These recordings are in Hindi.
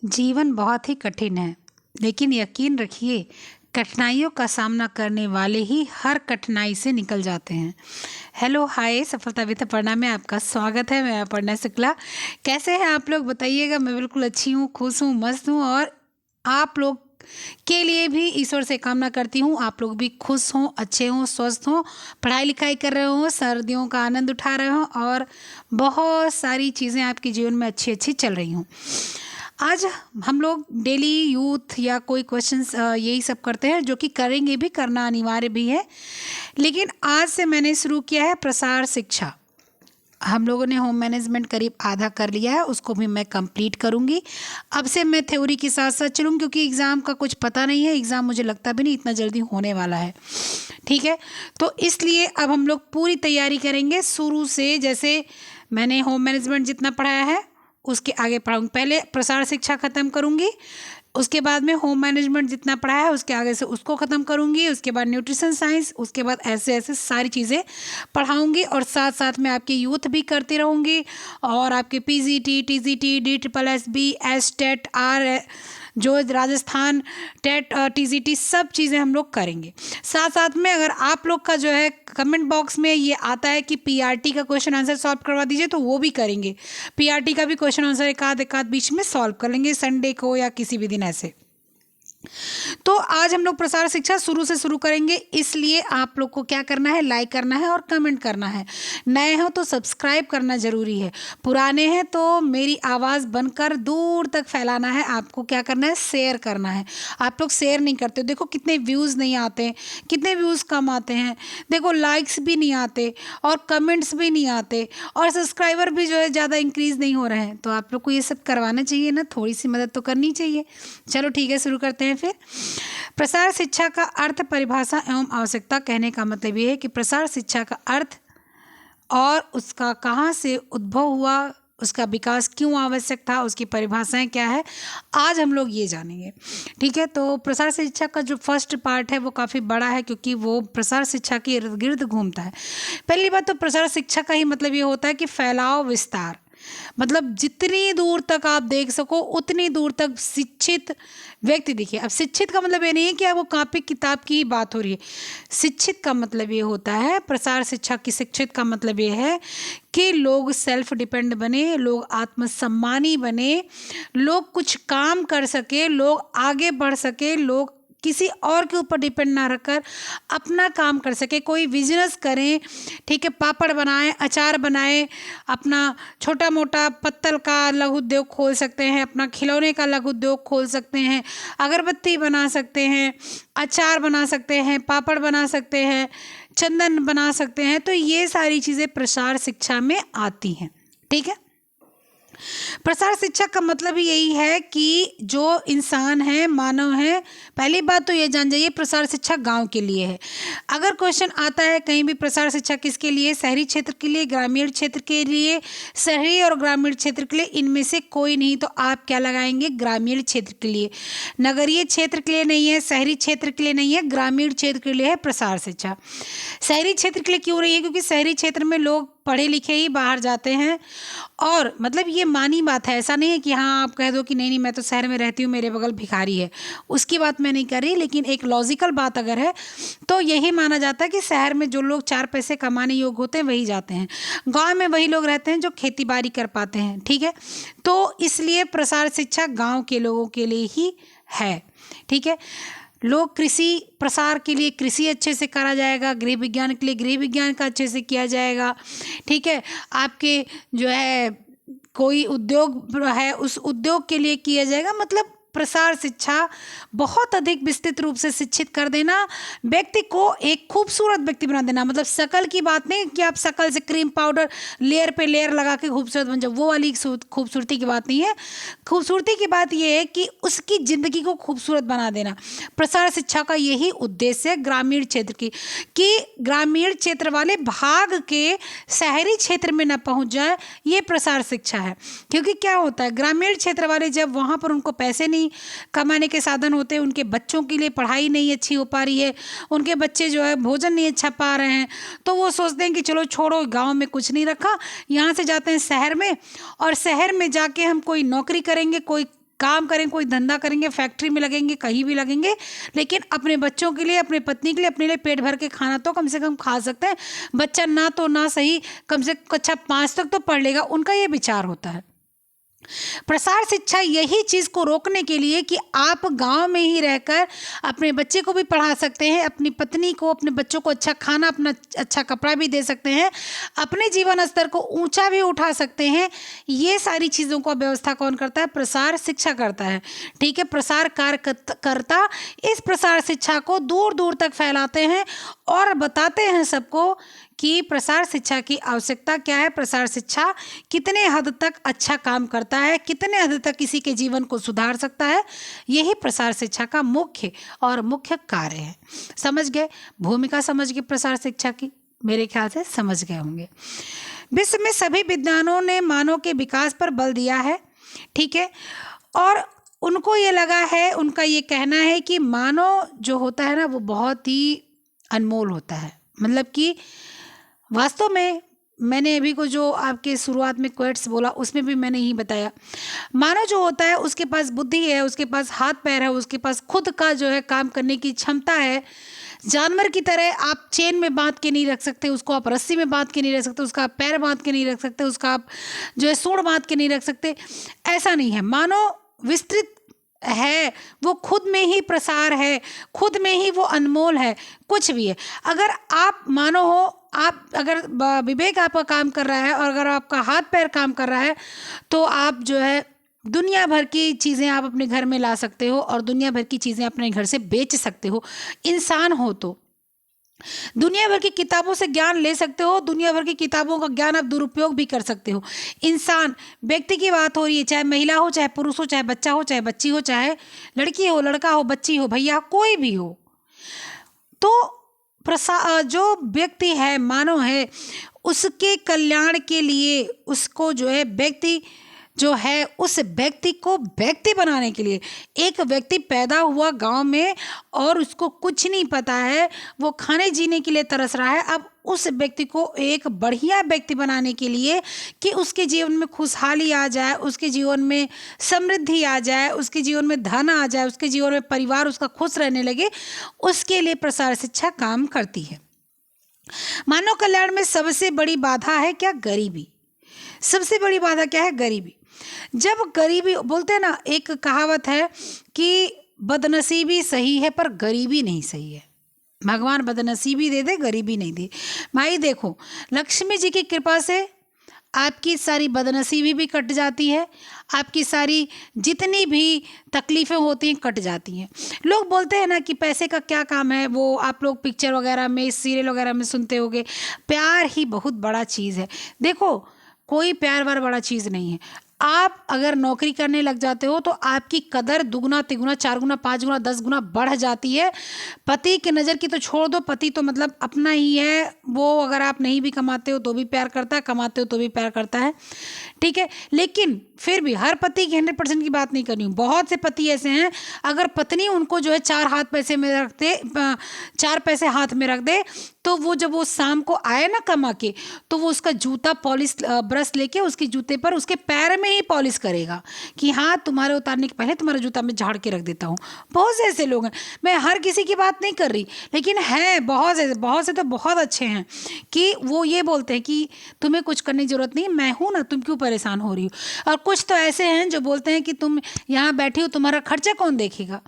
जीवन बहुत ही कठिन है, लेकिन यकीन रखिए कठिनाइयों का सामना करने वाले ही हर कठिनाई से निकल जाते हैं। हेलो हाय, सफलता विद अपर्णा में आपका स्वागत है। मैं अपर्णा शुक्ला। कैसे हैं आप लोग बताइएगा। मैं बिल्कुल अच्छी हूँ, खुश हूँ, मस्त हूँ और आप लोग के लिए भी ईश्वर से कामना करती हूँ आप लोग भी खुश हों, अच्छे हों, स्वस्थ हों, पढ़ाई लिखाई कर रहे हों, सर्दियों का आनंद उठा रहे हों और बहुत सारी चीज़ें आपके जीवन में अच्छी अच्छी चल रही हों। आज हम लोग डेली यूथ या कोई क्वेश्चंस यही सब करते हैं, जो कि करेंगे भी, करना अनिवार्य भी है। लेकिन आज से मैंने शुरू किया है प्रसार शिक्षा। हम लोगों ने होम मैनेजमेंट करीब आधा कर लिया है, उसको भी मैं कंप्लीट करूंगी। अब से मैं थ्योरी के साथ साथ चलूँगी, क्योंकि एग्ज़ाम का कुछ पता नहीं है। एग्ज़ाम मुझे लगता भी नहीं इतना जल्दी होने वाला है, ठीक है। तो इसलिए अब हम लोग पूरी तैयारी करेंगे शुरू से। जैसे मैंने होम मैनेजमेंट जितना पढ़ाया है उसके आगे पढ़ाऊँगी। पहले प्रसार शिक्षा ख़त्म करूँगी, उसके बाद में होम मैनेजमेंट जितना पढ़ा है उसके आगे से उसको ख़त्म करूँगी। उसके बाद न्यूट्रिशन साइंस, उसके बाद ऐसे ऐसे सारी चीज़ें पढ़ाऊँगी और साथ साथ में आपकी यूथ भी करती रहूँगी और आपके पीजीटी, टीजीटी, DSSB, एसटेट, आर जो राजस्थान टेट, टीजीटी, सब चीज़ें हम लोग करेंगे। साथ साथ में अगर आप लोग का जो है कमेंट बॉक्स में ये आता है कि पीआरटी का क्वेश्चन आंसर सॉल्व करवा दीजिए, तो वो भी करेंगे। पीआरटी का भी क्वेश्चन आंसर एक आध बीच में सॉल्व कर लेंगे, संडे को या किसी भी दिन ऐसे। तो आज हम लोग प्रसार शिक्षा शुरू से शुरू करेंगे, इसलिए आप लोग को क्या करना है, लाइक करना है और कमेंट करना है। नए हो तो सब्सक्राइब करना ज़रूरी है, पुराने हैं तो मेरी आवाज़ बनकर दूर तक फैलाना है। आपको क्या करना है, शेयर करना है। आप लोग शेयर नहीं करते, देखो कितने व्यूज़ नहीं आते, कितने व्यूज़ कम आते हैं, देखो लाइक्स भी नहीं आते और कमेंट्स भी नहीं आते और सब्सक्राइबर भी जो है ज़्यादा इंक्रीज़ नहीं हो रहे हैं। तो आप लोग को ये सब करवाना चाहिए ना, थोड़ी सी मदद तो करनी चाहिए। चलो ठीक है, शुरू करते हैं। फिर प्रसार शिक्षा का अर्थ, परिभाषा एवं आवश्यकता। कहने का मतलब ये है कि प्रसार शिक्षा का अर्थ और उसका कहाँ से उद्भव हुआ, उसका विकास क्यों आवश्यक था, उसकी परिभाषाएं क्या है, आज हम लोग ये जानेंगे, ठीक है। तो प्रसार शिक्षा का जो फर्स्ट पार्ट है वो काफ़ी बड़ा है, क्योंकि वो प्रसार शिक्षा के इर्द गिर्द घूमता है। पहली बात तो प्रसार शिक्षा का ही मतलब ये होता है कि फैलाव, विस्तार। मतलब जितनी दूर तक आप देख सको उतनी दूर तक शिक्षित व्यक्ति दिखे। अब शिक्षित का मतलब ये नहीं है कि आपको कॉपी किताब की ही बात हो रही है। शिक्षित का मतलब ये होता है, प्रसार शिक्षा की शिक्षित का मतलब ये है कि लोग सेल्फ डिपेंड बने, लोग आत्मसम्मानी बने, लोग कुछ काम कर सके, लोग आगे बढ़ सके, लोग किसी और के ऊपर डिपेंड ना रखकर अपना काम कर सके, कोई बिजनेस करें, ठीक है, पापड़ बनाएं, अचार बनाएं, अपना छोटा मोटा पत्तल का लघु उद्योग खोल सकते हैं, अपना खिलौने का लघु उद्योग खोल सकते हैं, अगरबत्ती बना सकते हैं, अचार बना सकते हैं, पापड़ बना सकते हैं, चंदन बना सकते हैं। तो ये सारी चीज़ें प्रसार शिक्षा में आती हैं, ठीक है। प्रसार शिक्षा का मतलब ही यही है कि जो इंसान है, मानव है, पहली बात तो ये जान जाइए प्रसार शिक्षा गांव के लिए है। अगर क्वेश्चन आता है कहीं भी प्रसार शिक्षा किसके लिए, शहरी क्षेत्र के लिए, ग्रामीण क्षेत्र के लिए, शहरी और ग्रामीण क्षेत्र के लिए, इनमें से कोई नहीं, तो आप क्या लगाएंगे, ग्रामीण क्षेत्र के लिए। नगरीय क्षेत्र के लिए नहीं है, शहरी क्षेत्र के लिए नहीं है, ग्रामीण क्षेत्र के लिए है प्रसार शिक्षा। शहरी क्षेत्र के लिए क्यों रही है, क्योंकि शहरी क्षेत्र में लोग पढ़े लिखे ही बाहर जाते हैं। और मतलब ये मानी बात है, ऐसा नहीं है कि हाँ आप कह दो कि नहीं नहीं मैं तो शहर में रहती हूँ, मेरे बगल भिखारी है, उसकी बात मैं नहीं कर रही। लेकिन एक लॉजिकल बात अगर है तो यही माना जाता है कि शहर में जो लोग 4 पैसे कमाने योग्य होते हैं वही जाते हैं, गांव में वही लोग रहते हैं जो खेती बाड़ी कर पाते हैं, ठीक है। तो इसलिए प्रसार शिक्षा गाँव के लोगों के लिए ही है, ठीक है। लोग कृषि प्रसार के लिए कृषि अच्छे से करा जाएगा, गृह विज्ञान के लिए गृह विज्ञान का अच्छे से किया जाएगा, ठीक है। आपके जो है कोई उद्योग है उस उद्योग के लिए किया जाएगा। मतलब प्रसार शिक्षा बहुत अधिक विस्तृत रूप से शिक्षित कर देना, व्यक्ति को एक खूबसूरत व्यक्ति बना देना। मतलब शकल की बात नहीं कि आप शकल से क्रीम पाउडर लेयर पे लेयर लगा के खूबसूरत बन जाओ, वो वाली खूबसूरती की बात नहीं है। खूबसूरती की बात यह है कि उसकी ज़िंदगी को खूबसूरत बना देना। प्रसार शिक्षा का यही उद्देश्य है ग्रामीण क्षेत्र की, कि ग्रामीण क्षेत्र वाले भाग के शहरी क्षेत्र में न पहुंच जाए, ये प्रसार शिक्षा है। क्योंकि क्या होता है, ग्रामीण क्षेत्र वाले जब वहाँ पर उनको पैसे नहीं कमाने के साधन होते, उनके बच्चों के लिए पढ़ाई नहीं अच्छी हो पा रही है, उनके बच्चे जो है भोजन नहीं अच्छा पा रहे हैं, तो वो सोचते हैं कि चलो छोड़ो, गांव में कुछ नहीं रखा, यहाँ से जाते हैं शहर में और शहर में जाके हम कोई नौकरी करेंगे, कोई काम करें, कोई धंधा करेंगे, फैक्ट्री में लगेंगे, कहीं भी लगेंगे, लेकिन अपने बच्चों के लिए, अपने पत्नी के लिए, अपने लिए पेट भर के खाना तो कम से कम खा सकते हैं। बच्चा ना तो ना सही कम से कक्षा 5 तक तो पढ़ लेगा, उनका ये विचार होता है। प्रसार शिक्षा यही चीज़ को रोकने के लिए कि आप गांव में ही रहकर अपने बच्चे को भी पढ़ा सकते हैं, अपनी पत्नी को, अपने बच्चों को अच्छा खाना, अपना अच्छा कपड़ा भी दे सकते हैं, अपने जीवन स्तर को ऊंचा भी उठा सकते हैं। ये सारी चीज़ों को व्यवस्था कौन करता है? प्रसार शिक्षा करता है। ठीक है, प्रसार कार्यकर्ता इस प्रसार शिक्षा को दूर दूर तक फैलाते हैं और बताते हैं सबको कि प्रसार शिक्षा की आवश्यकता क्या है, प्रसार शिक्षा कितने हद तक अच्छा काम करता है, कितने हद तक किसी के जीवन को सुधार सकता है। यही प्रसार शिक्षा का मुख्य कार्य है। समझ गए? भूमिका समझ गए प्रसार शिक्षा की? मेरे ख्याल से समझ गए होंगे। विश्व में सभी विद्वानों ने मानव के विकास पर बल दिया है। ठीक है, और उनको ये लगा है, उनका ये कहना है कि मानव जो होता है ना, वो बहुत ही अनमोल होता है। मतलब कि वास्तव में मैंने अभी को जो आपके शुरुआत में क्वेट्स बोला, उसमें भी मैंने ही बताया, मानव जो होता है उसके पास बुद्धि है, उसके पास हाथ पैर है, उसके पास खुद का जो है काम करने की क्षमता है। जानवर की तरह आप चेन में बांध के नहीं रख सकते उसको, आप रस्सी में बांध के नहीं रख सकते उसका, आप पैर बांध के नहीं रख सकते उसका, आप जो है सूंड बांध के नहीं रख सकते। ऐसा नहीं है। मानव विस्तृत है, वो खुद में ही प्रसार है, खुद में ही वो अनमोल है, कुछ भी है। अगर आप मानो हो, आप अगर विवेक आपका काम कर रहा है और अगर आपका हाथ पैर काम कर रहा है, तो आप जो है दुनिया भर की चीज़ें आप अपने घर में ला सकते हो और दुनिया भर की चीज़ें अपने घर से बेच सकते हो। इंसान हो तो दुनिया भर की किताबों से ज्ञान ले सकते हो, दुनिया भर की किताबों का ज्ञान आप दुरुपयोग भी कर सकते हो। इंसान व्यक्ति की बात हो रही है, चाहे महिला हो, चाहे पुरुष हो, चाहे बच्चा हो, चाहे बच्ची हो, चाहे लड़की हो, लड़का हो, बच्ची हो, भैया, कोई भी हो। तो जो व्यक्ति है, मानव है, उसके कल्याण के लिए उसको जो है व्यक्ति जो है, उस व्यक्ति को व्यक्ति बनाने के लिए, एक व्यक्ति पैदा हुआ गांव में और उसको कुछ नहीं पता है, वो खाने जीने के लिए तरस रहा है। अब उस व्यक्ति को एक बढ़िया व्यक्ति बनाने के लिए कि उसके जीवन में खुशहाली आ जाए, उसके जीवन में समृद्धि आ जाए, उसके जीवन में धन आ जाए, उसके जीवन में परिवार उसका खुश रहने लगे, उसके लिए प्रसार शिक्षा काम करती है। मानव कल्याण में सबसे बड़ी बाधा है क्या? गरीबी। सबसे बड़ी बाधा क्या है? गरीबी। जब गरीबी बोलते हैं ना, एक कहावत है कि बदनसीबी सही है पर गरीबी नहीं सही है। भगवान बदनसीबी दे दे, गरीबी नहीं दे। भाई देखो, लक्ष्मी जी की कृपा से आपकी सारी बदनसीबी भी कट जाती है, आपकी सारी जितनी भी तकलीफ़ें होती हैं कट जाती हैं। लोग बोलते हैं ना कि पैसे का क्या काम है, वो आप लोग पिक्चर वगैरह में, सीरियल वगैरह में सुनते होंगे, प्यार ही बहुत बड़ा चीज़ है। देखो, कोई प्यार वार बड़ा चीज़ नहीं है। आप अगर नौकरी करने लग जाते हो तो आपकी कदर दुगुना तिगुना 4 गुना 5 गुना 10 गुना बढ़ जाती है। पति की नज़र की तो छोड़ दो, पति तो मतलब अपना ही है, वो अगर आप नहीं भी कमाते हो तो भी प्यार करता है, कमाते हो तो भी प्यार करता है। ठीक है, लेकिन फिर भी हर पति की 100% की बात नहीं करनी हूँ। बहुत से पति ऐसे हैं, अगर पत्नी उनको जो है 4 पैसे हाथ में रख दे, तो वो जब वो शाम को आए ना कमा के, तो वो उसका जूता पॉलिश ब्रश लेके उसके जूते पर उसके पैर में ही पॉलिश करेगा कि हाँ, तुम्हारे उतारने के पहले तुम्हारा जूता मैं झाड़ के रख देता हूँ। बहुत से ऐसे लोग हैं, मैं हर किसी की बात नहीं कर रही, लेकिन हैं बहुत से तो बहुत अच्छे हैं कि वो ये बोलते हैं कि तुम्हें कुछ करने की ज़रूरत नहीं, मैं हूँ ना, तुम क्यों परेशान हो रही हो। और कुछ तो ऐसे हैं जो बोलते हैं कि तुम यहाँ बैठी हो, तुम्हारा खर्चा कौन देखेगा।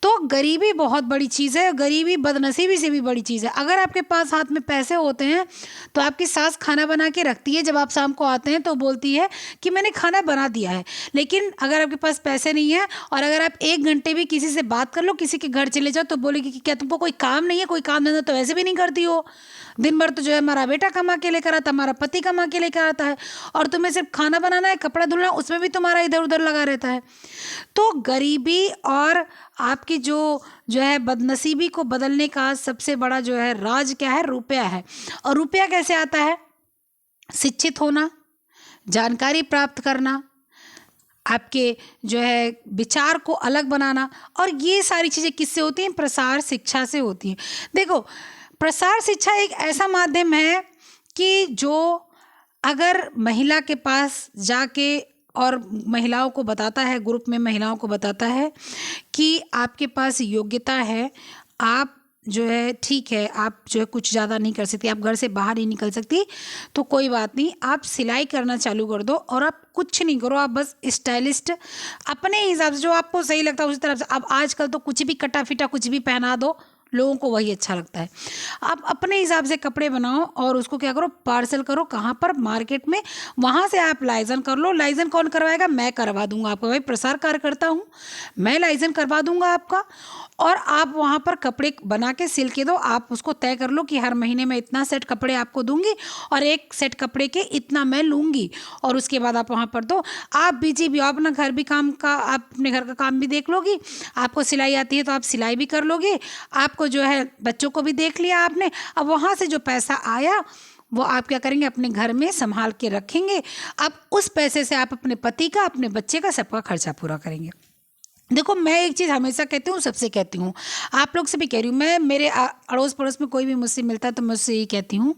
तो गरीबी बहुत बड़ी चीज़ है, गरीबी बदनसीबी से भी बड़ी चीज़ है। अगर आपके पास हाथ में पैसे होते हैं तो आपकी सास खाना बना के रखती है, जब आप शाम को आते हैं तो बोलती है कि मैंने खाना बना दिया है। लेकिन अगर आपके पास पैसे नहीं है और अगर आप 1 घंटे भी किसी से बात कर लो, किसी के घर चले जाओ, तो बोलेगी कि क्या तुमको कोई काम नहीं है, कोई काम धंधा तो वैसे भी नहीं करती हो, दिन भर तो जो है हमारा बेटा कमा के लेकर आता, हमारा पति कमा के लेकर आता है, और तुम्हें सिर्फ खाना बनाना है, कपड़ा धुलना, उसमें भी तुम्हारा इधर उधर लगा रहता है। तो गरीबी और आपकी जो है बदनसीबी को बदलने का सबसे बड़ा जो है राज क्या है? रुपया है। और रुपया कैसे आता है? शिक्षित होना, जानकारी प्राप्त करना, आपके जो है विचार को अलग बनाना, और ये सारी चीज़ें किससे होती हैं? प्रसार शिक्षा से होती हैं। देखो, प्रसार शिक्षा एक ऐसा माध्यम है कि जो अगर महिला के पास जाके और महिलाओं को बताता है, ग्रुप में महिलाओं को बताता है कि आपके पास योग्यता है, आप जो है ठीक है, आप जो है कुछ ज़्यादा नहीं कर सकती, आप घर से बाहर नहीं निकल सकती, तो कोई बात नहीं, आप सिलाई करना चालू कर दो और आप कुछ नहीं करो, आप बस स्टाइलिस्ट अपने हिसाब से जो आपको सही लगता है उसी तरफ से। अब आजकल तो कुछ भी कटा फिटा कुछ भी पहना दो, लोगों को वही अच्छा लगता है। आप अपने हिसाब से कपड़े बनाओ और उसको क्या करो, पार्सल करो। कहाँ पर? मार्केट में। वहाँ से आप लाइजन कर लो। लाइजन कौन करवाएगा? मैं करवा दूंगा आपका, भाई प्रसार कार्य करता हूँ, मैं लाइजन करवा दूंगा आपका। और आप वहाँ पर कपड़े बना के सिल के दो। आप उसको तय कर लो कि हर महीने में इतना सेट कपड़े आपको दूंगी और एक सेट कपड़े के इतना मैं लूँगी, और उसके बाद आप वहाँ पर दो। आप बिजी भी हो, अपना घर भी काम का, आप अपने घर का काम भी देख लोगी, आपको सिलाई आती है तो आप सिलाई भी कर लोगे, आपको जो है बच्चों को भी देख लिया आपने। अब वहाँ से जो पैसा आया वो आप क्या करेंगे, अपने घर में संभाल के रखेंगे। अब उस पैसे से आप अपने पति का, अपने बच्चे का, सबका खर्चा पूरा करेंगे। देखो, मैं एक चीज़ हमेशा कहती हूँ, सबसे कहती हूँ, आप लोग से भी कह रही हूँ, मैं मेरे अड़ोस पड़ोस में कोई भी मुझसे मिलता है तो मैं उससे यही कहती हूँ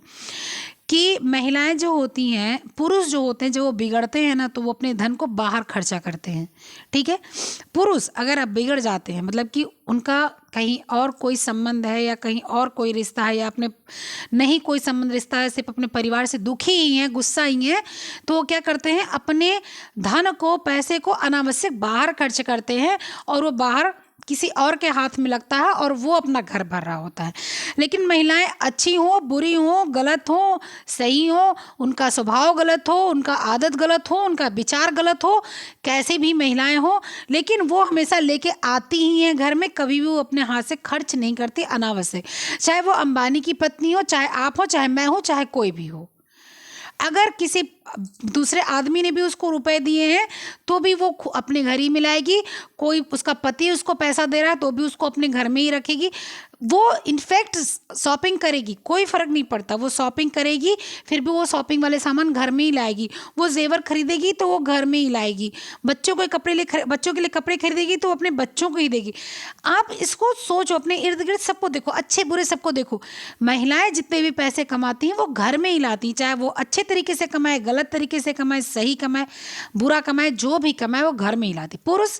कि महिलाएं जो होती हैं, पुरुष जो होते हैं, जब वो बिगड़ते हैं ना तो वो अपने धन को बाहर खर्चा करते हैं, ठीक है। पुरुष अगर अब बिगड़ जाते हैं, मतलब कि उनका कहीं और कोई संबंध है या कहीं और कोई रिश्ता है या अपने नहीं कोई संबंध रिश्ता है, सिर्फ अपने परिवार से दुखी ही हैं, गुस्सा ही हैं, तो वो क्या करते हैं, अपने धन को, पैसे को अनावश्यक बाहर खर्च करते हैं और वो बाहर किसी और के हाथ में लगता है और वो अपना घर भर रहा होता है। लेकिन महिलाएं अच्छी हो, बुरी हो, गलत हो, सही हो, उनका स्वभाव गलत हो, उनका आदत गलत हो, उनका विचार गलत हो, कैसे भी महिलाएं हो, लेकिन वो हमेशा लेके आती ही हैं घर में, कभी भी वो अपने हाथ से खर्च नहीं करती अनावश्यक। चाहे वो अंबानी की पत्नी हो, चाहे आप हो, चाहे मैं हो, चाहे कोई भी हो। अगर किसी दूसरे आदमी ने भी उसको रुपए दिए हैं तो भी वो अपने घर ही मिलाएगी। कोई उसका पति उसको पैसा दे रहा है तो भी उसको अपने घर में ही रखेगी। वो इनफैक्ट शॉपिंग करेगी, कोई फ़र्क नहीं पड़ता, वो शॉपिंग करेगी, फिर भी वो शॉपिंग वाले सामान घर में ही लाएगी। वो जेवर खरीदेगी तो वो घर में ही लाएगी। बच्चों के बच्चों के लिए कपड़े खरीदेगी तो अपने बच्चों को ही देगी। आप इसको सोचो, अपने इर्द गिर्द सबको देखो, अच्छे बुरे सबको देखो। महिलाएं जितने भी पैसे कमाती हैं वो घर में ही लाती हैं, चाहे वो अच्छे तरीके से कमाए, गलत तरीके से कमाए, सही कमाए, बुरा कमाए, जो भी कमाए वो घर में ही लाती। पुरुष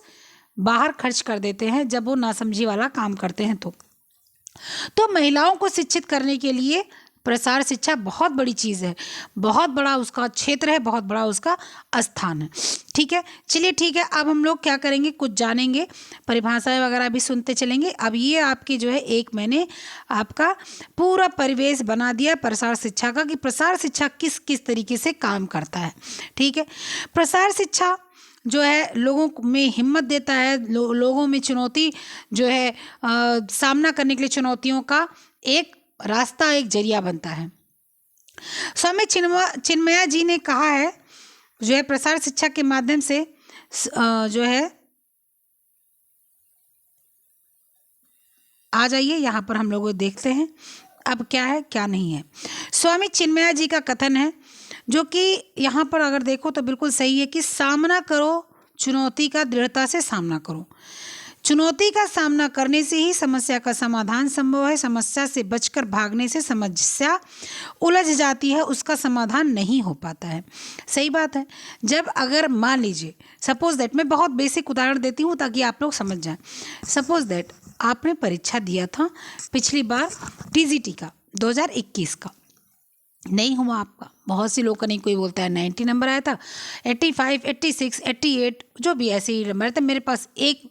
बाहर खर्च कर देते हैं जब वो नासमझी वाला काम करते हैं। तो महिलाओं को शिक्षित करने के लिए प्रसार शिक्षा बहुत बड़ी चीज़ है, बहुत बड़ा उसका क्षेत्र है, बहुत बड़ा उसका स्थान है, ठीक है। चलिए ठीक है, अब हम लोग क्या करेंगे, कुछ जानेंगे, परिभाषाएं वगैरह भी सुनते चलेंगे। अब ये आपकी जो है एक मैंने आपका पूरा परिवेश बना दिया प्रसार शिक्षा का, कि प्रसार शिक्षा किस किस तरीके से काम करता है, ठीक है। प्रसार शिक्षा जो है लोगों में हिम्मत देता है, लोगों में चुनौती जो है सामना करने के लिए चुनौतियों का एक रास्ता, एक जरिया बनता है। स्वामी चिन्मया जी ने कहा है जो है प्रसार शिक्षा के माध्यम से जो है, आ जाइए यहाँ पर हम लोग देखते हैं अब क्या है क्या नहीं है। स्वामी चिन्मया जी का कथन है जो कि यहाँ पर अगर देखो तो बिल्कुल सही है कि सामना करो चुनौती का, दृढ़ता से सामना करो। चुनौती का सामना करने से ही समस्या का समाधान संभव है। समस्या से बचकर भागने से समस्या उलझ जाती है, उसका समाधान नहीं हो पाता है। सही बात है। जब अगर मान लीजिए, सपोज दैट, मैं बहुत बेसिक उदाहरण देती हूँ ताकि आप लोग समझ जाएं। सपोज दैट आपने परीक्षा दिया था पिछली बार टीजीटी का 2021 का, नहीं हुआ आपका, बहुत सी लोगों का नहीं, कोई बोलता है 90 नंबर आया था, 85, 86, 88, जो भी ऐसे ही नंबर था। मेरे पास एक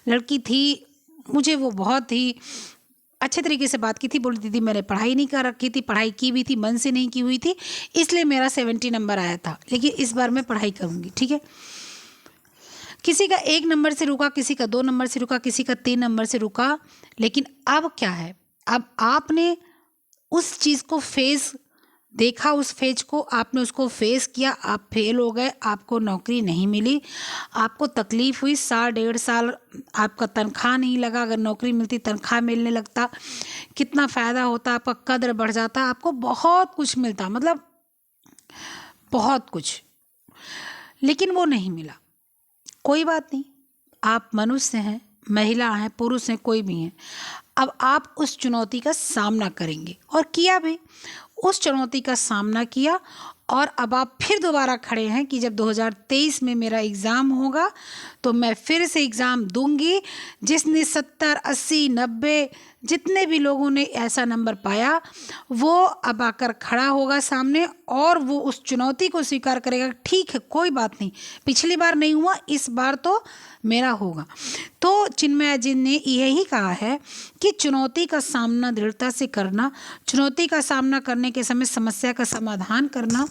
लड़की थी, मुझे वो बहुत ही अच्छे तरीके से बात की थी, बोलती थी मैंने पढ़ाई नहीं कर रखी थी, पढ़ाई की भी थी, मन से नहीं की हुई थी, इसलिए मेरा 70 नंबर आया था, लेकिन इस बार मैं पढ़ाई करूँगी, ठीक है। किसी का 1 नंबर से रुका, किसी का 2 नंबर से रुका, किसी का 3 नंबर से रुका, लेकिन अब क्या है, अब आपने उस चीज़ को फेस देखा, उस फेज को आपने उसको फेस किया, आप फेल हो गए, आपको नौकरी नहीं मिली, आपको तकलीफ़ हुई, 1.5 साल आपका तनख्वाह नहीं लगा। अगर नौकरी मिलती, तनख्वाह मिलने लगता, कितना फ़ायदा होता, आपका कद्र बढ़ जाता, आपको बहुत कुछ मिलता, मतलब बहुत कुछ, लेकिन वो नहीं मिला। कोई बात नहीं, आप मनुष्य हैं, महिला हैं, पुरुष हैं, कोई भी हैं। अब आप उस चुनौती का सामना करेंगे, और किया भी, उस चुनौती का सामना किया और अब आप फिर दोबारा खड़े हैं कि जब 2023 में मेरा एग्ज़ाम होगा तो मैं फिर से एग्ज़ाम दूंगी। जिसने 70, 80, 90 जितने भी लोगों ने ऐसा नंबर पाया, वो अब आकर खड़ा होगा सामने और वो उस चुनौती को स्वीकार करेगा। ठीक है, कोई बात नहीं, पिछली बार नहीं हुआ, इस बार तो मेरा होगा। तो चिन्मय जी ने यही कहा है कि चुनौती का सामना दृढ़ता से करना, चुनौती का सामना करने के समय समस्या का समाधान करना,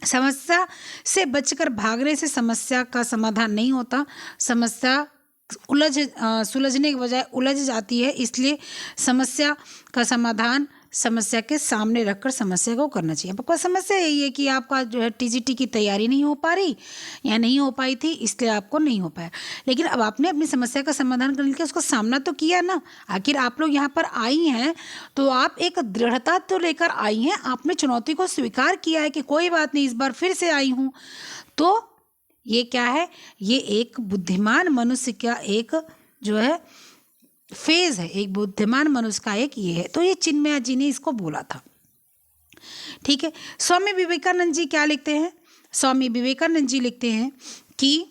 समस्या से बचकर भागने से समस्या का समाधान नहीं होता, समस्या सुलझने के बजाय उलझ जाती है। इसलिए समस्या का समाधान समस्या के सामने रखकर समस्या को करना चाहिए। आपको समस्या यही है कि आपका जो है टीजीटी की तैयारी नहीं हो पा रही या नहीं हो पाई थी, इसलिए आपको नहीं हो पाया। लेकिन अब आपने अपनी समस्या का समाधान करने के लिए उसका सामना तो किया ना। आखिर आप लोग यहाँ पर आई हैं तो आप एक दृढ़ता तो लेकर आई हैं, आपने चुनौती को स्वीकार किया है कि कोई बात नहीं, इस बार फिर से आई हूँ। तो ये क्या है, ये एक बुद्धिमान मनुष्य का एक जो है फेज है, एक बुद्धिमान मनुष्य का एक ये है। तो ये चिन्मय जी ने इसको बोला था। ठीक है, स्वामी विवेकानंद जी क्या लिखते हैं? स्वामी विवेकानंद जी लिखते हैं कि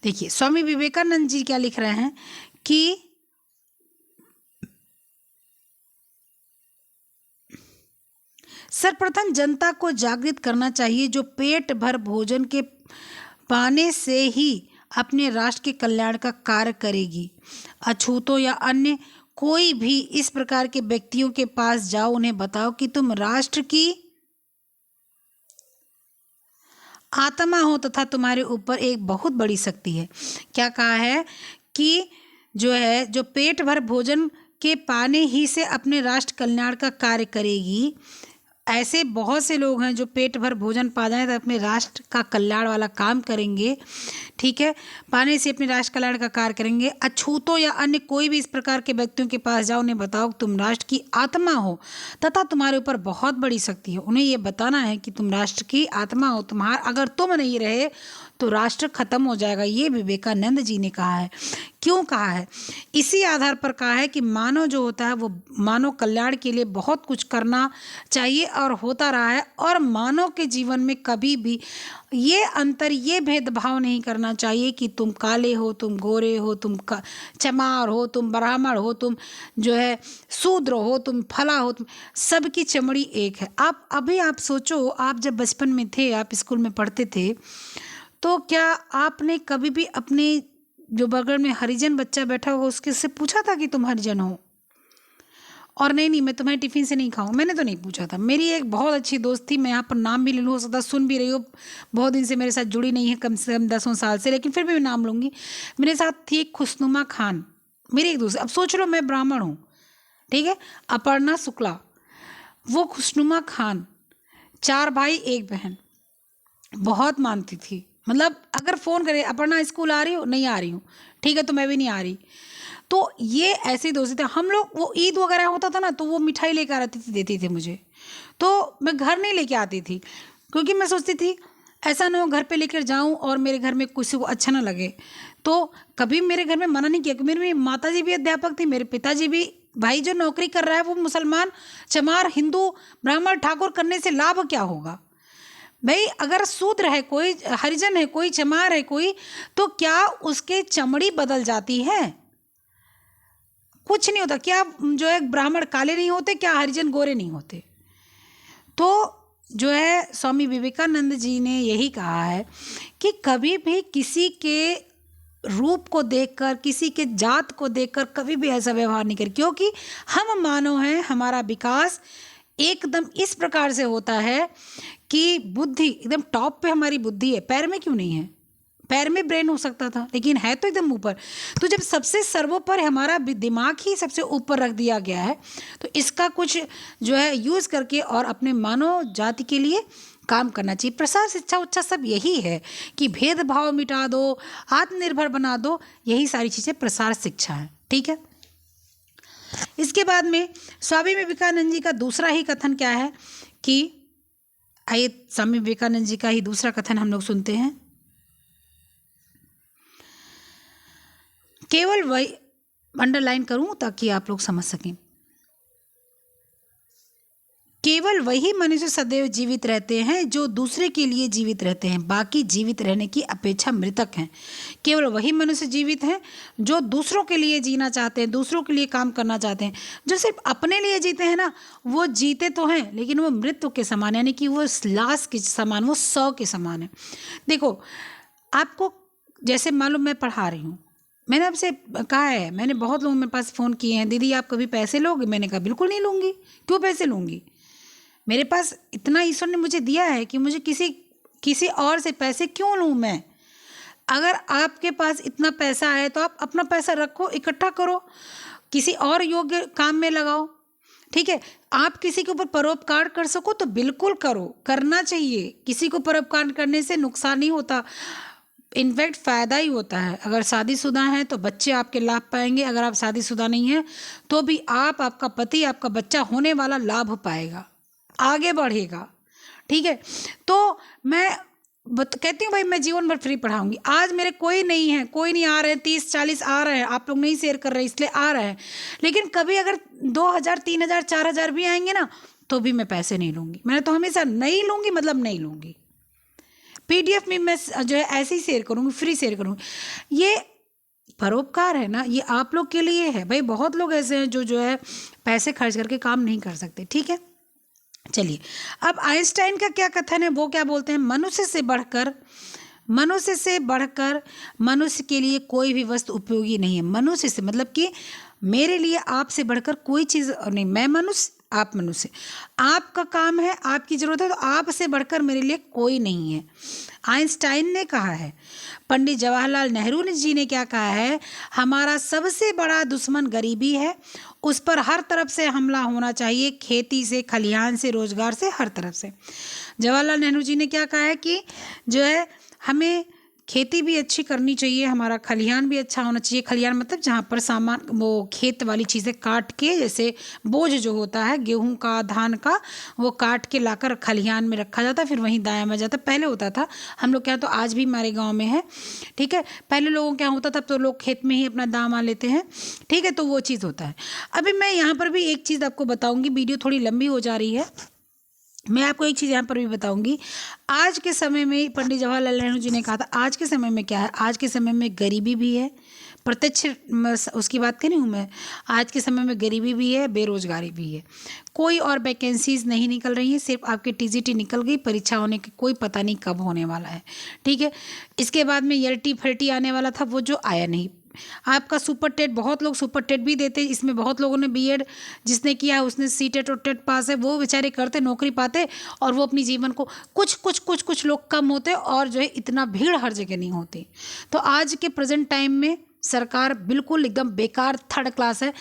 देखिए, स्वामी विवेकानंद जी क्या लिख रहे हैं कि सर्वप्रथम जनता को जागृत करना चाहिए जो पेट भर भोजन के पाने से ही अपने राष्ट्र के कल्याण का कार्य करेगी। अछूतों या अन्य कोई भी इस प्रकार के व्यक्तियों के पास जाओ, उन्हें बताओ कि तुम राष्ट्र की आत्मा हो तथा तुम्हारे ऊपर एक बहुत बड़ी शक्ति है। क्या कहा है कि जो पेट भर भोजन के पाने ही से अपने राष्ट्र कल्याण का कार्य करेगी। ऐसे बहुत से लोग हैं जो पेट भर भोजन पा जाएं तो अपने राष्ट्र का कल्याण वाला काम करेंगे। ठीक है, पाने से अपने राष्ट्र कल्याण का कार्य करेंगे। अछूतों या अन्य कोई भी इस प्रकार के व्यक्तियों के पास जाओ, उन्हें बताओ तुम राष्ट्र की आत्मा हो तथा तुम्हारे ऊपर बहुत बड़ी शक्ति है। उन्हें ये बताना है कि तुम राष्ट्र की आत्मा हो, अगर तुम नहीं रहे तो राष्ट्र खत्म हो जाएगा। ये विवेकानंद जी ने कहा है। क्यों कहा है? इसी आधार पर कहा है कि मानव जो होता है वो मानव कल्याण के लिए बहुत कुछ करना चाहिए और होता रहा है। और मानव के जीवन में कभी भी ये अंतर, ये भेदभाव नहीं करना चाहिए कि तुम काले हो, तुम गोरे हो, तुम चमार हो, तुम ब्राह्मण हो, तुम जो है शूद्र हो, तुम फला हो, तुम सबकी चमड़ी एक है। आप सोचो, आप जब बचपन में थे, आप स्कूल में पढ़ते थे, तो क्या आपने कभी भी अपने जो बगल में हरिजन बच्चा बैठा हो उसके से पूछा था कि तुम हरिजन हो? और नहीं, मैं तुम्हारे टिफ़िन से नहीं खाऊं, मैंने तो नहीं पूछा था। मेरी एक बहुत अच्छी दोस्त थी, मैं यहाँ पर नाम भी ले लूँ, हो सकता सुन भी रही हो, बहुत दिन से मेरे साथ जुड़ी नहीं है, कम से कम 10 साल से, लेकिन फिर भी मैं नाम लूँगी। मेरे साथ थी एक खुशनुमा खान, मेरी एक दोस्त। अब सोच लो, मैं ब्राह्मण हूँ, ठीक है, अपर्णा शुक्ला, वो खुशनुमा खान, 4 भाई 1 बहन, बहुत मानती थी। मतलब अगर फ़ोन करे, अपर्णा स्कूल आ रही हो? नहीं आ रही हूँ, ठीक है, तो मैं भी नहीं आ रही। तो ये ऐसी दोस्ती थे हम लोग। वो ईद वगैरह होता था ना, तो वो मिठाई लेकर आती थी, देती थी मुझे, तो मैं घर नहीं लेके आती थी, क्योंकि मैं सोचती थी ऐसा ना हो घर पे लेकर जाऊं और मेरे घर में किसी को अच्छा ना लगे। तो कभी मेरे घर में मना नहीं किया, क्योंकि मेरी माता जी भी अध्यापक थी, मेरे पिताजी भी। भाई जो नौकरी कर रहा है वो मुसलमान, चमार, हिंदू, ब्राह्मण, ठाकुर करने से लाभ क्या होगा भाई? अगर शूद्र है कोई, हरिजन है कोई, चमार है कोई, तो क्या उसके चमड़ी बदल जाती है? कुछ नहीं होता। क्या जो है ब्राह्मण काले नहीं होते? क्या हरिजन गोरे नहीं होते? तो जो है स्वामी विवेकानंद जी ने यही कहा है कि कभी भी किसी के रूप को देखकर, किसी के जात को देखकर कभी भी ऐसा व्यवहार नहीं करें, क्योंकि हम मानव हैं। हमारा विकास एकदम इस प्रकार से होता है कि बुद्धि एकदम टॉप पे हमारी बुद्धि है। पैर में क्यों नहीं है? पैर में ब्रेन हो सकता था, लेकिन है तो एकदम ऊपर। तो जब सबसे सर्वोपरि हमारा दिमाग ही सबसे ऊपर रख दिया गया है, तो इसका कुछ जो है यूज़ करके और अपने मानव जाति के लिए काम करना चाहिए। प्रसार शिक्षा उच्छा सब यही है कि भेदभाव मिटा दो, आत्मनिर्भर बना दो, यही सारी चीज़ें प्रसार शिक्षा है। ठीक है, इसके बाद में स्वामी विवेकानंद जी का दूसरा ही कथन क्या है कि आइए स्वामी विवेकानंद जी का ही दूसरा कथन हम लोग सुनते हैं। केवल वही अंडरलाइन करूं ताकि आप लोग समझ सकें। केवल वही मनुष्य सदैव जीवित रहते हैं जो दूसरे के लिए जीवित रहते हैं, बाकी जीवित रहने की अपेक्षा मृतक हैं। केवल वही मनुष्य जीवित हैं जो दूसरों के लिए जीना चाहते हैं, दूसरों के लिए काम करना चाहते हैं। जो सिर्फ अपने लिए जीते हैं ना, वो जीते तो हैं लेकिन वो मृत्यु के समान, यानी कि वो लाश के समान, वो 100 के समान है। देखो, आपको जैसे मालूम, मैं पढ़ा रही हूँ, मैंने आपसे कहा है, मैंने बहुत लोगों मेरे पास फ़ोन किए हैं, दीदी आप कभी पैसे लोगे? मैंने कहा बिल्कुल नहीं लूँगी। क्यों पैसे लूँगी? मेरे पास इतना ईश्वर ने मुझे दिया है कि मुझे किसी और से पैसे क्यों लूँ मैं? अगर आपके पास इतना पैसा है तो आप अपना पैसा रखो, इकट्ठा करो, किसी और योग्य काम में लगाओ। ठीक है, आप किसी के ऊपर परोपकार कर सको तो बिल्कुल करो, करना चाहिए। किसी को परोपकार करने से नुकसान नहीं होता, इनफैक्ट फ़ायदा ही होता है। अगर शादीशुदा हैं तो बच्चे आपके लाभ पाएंगे, अगर आप शादीशुदा नहीं हैं तो भी आप, आपका पति, आपका बच्चा होने वाला लाभ पाएगा, आगे बढ़ेगा। ठीक है, तो मैं कहती हूँ भाई, मैं जीवन भर फ्री पढ़ाऊंगी। आज मेरे कोई नहीं है, कोई नहीं आ रहे हैं, 30-40 आ रहे हैं, आप लोग नहीं शेयर कर रहे इसलिए आ रहे हैं, लेकिन कभी अगर 2,000 3,000 4,000 भी आएंगे ना तो भी मैं पैसे नहीं लूँगी। मैंने तो हमेशा नहीं लूँगी, मतलब नहीं लूँगी। PDF में मैं जो है ऐसे ही शेयर करूँगी, फ्री शेयर करूँगी। ये परोपकार है ना, ये आप लोग के लिए है भाई। बहुत लोग ऐसे हैं जो है पैसे खर्च करके काम नहीं कर सकते। ठीक है, चलिए, अब आइंस्टाइन का क्या कथन है, वो क्या बोलते हैं? मनुष्य से बढ़कर मनुष्य के लिए कोई भी वस्तु उपयोगी नहीं है। मनुष्य से मतलब कि मेरे लिए आपसे बढ़कर कोई चीज़ नहीं। मैं मनुष्य, आप मनुष्य, आपका काम है, आपकी ज़रूरत है, तो आपसे बढ़कर मेरे लिए कोई नहीं है। आइंस्टाइन ने कहा है। पंडित जवाहरलाल नेहरू जी ने क्या कहा है? हमारा सबसे बड़ा दुश्मन गरीबी है, उस पर हर तरफ से हमला होना चाहिए, खेती से, खलिहान से, रोजगार से, हर तरफ से। जवाहरलाल नेहरू जी ने क्या कहा है कि जो है हमें खेती भी अच्छी करनी चाहिए, हमारा खलिहान भी अच्छा होना चाहिए। खलिहान मतलब जहाँ पर सामान, वो खेत वाली चीज़ें काट के, जैसे बोझ जो होता है गेहूं का, धान का, वो काट के लाकर खलिहान में रखा जाता है, फिर वहीं दाया में जाता। पहले होता था, हम लोग क्या, तो आज भी हमारे गाँव में है। ठीक है, पहले लोगों क्या होता था, तो लोग खेत में ही अपना दाम लेते हैं। ठीक है, तो वो चीज़ होता है। अभी मैं यहाँ पर भी एक चीज़ आपको बताऊँगी, वीडियो थोड़ी लंबी हो जा रही है। मैं आपको एक चीज़ यहाँ पर भी बताऊंगी। आज के समय में पंडित जवाहरलाल नेहरू जी ने कहा था, आज के समय में क्या है, आज के समय में गरीबी भी है, प्रत्यक्ष उसकी बात कर रही हूँ मैं। आज के समय में गरीबी भी है, बेरोजगारी भी है, कोई और वैकेंसीज नहीं निकल रही हैं, सिर्फ आपकी TGT निकल गई, परीक्षा होने की कोई पता नहीं कब होने वाला है। ठीक है, इसके बाद में YLT फर्टी आने वाला था, वो जो आया नहीं। आपका सुपर टेट, बहुत लोग सुपर टेट भी देते, इसमें बहुत लोगों ने BEd जिसने किया है उसने CTET और टेट पास है, वो बेचारे करते, नौकरी पाते, और वो अपनी जीवन को, कुछ लोग कम होते, और जो है इतना भीड़ हर जगह नहीं होती। तो आज के प्रेजेंट टाइम में सरकार बिल्कुल एकदम बेकार, थर्ड क्लास है,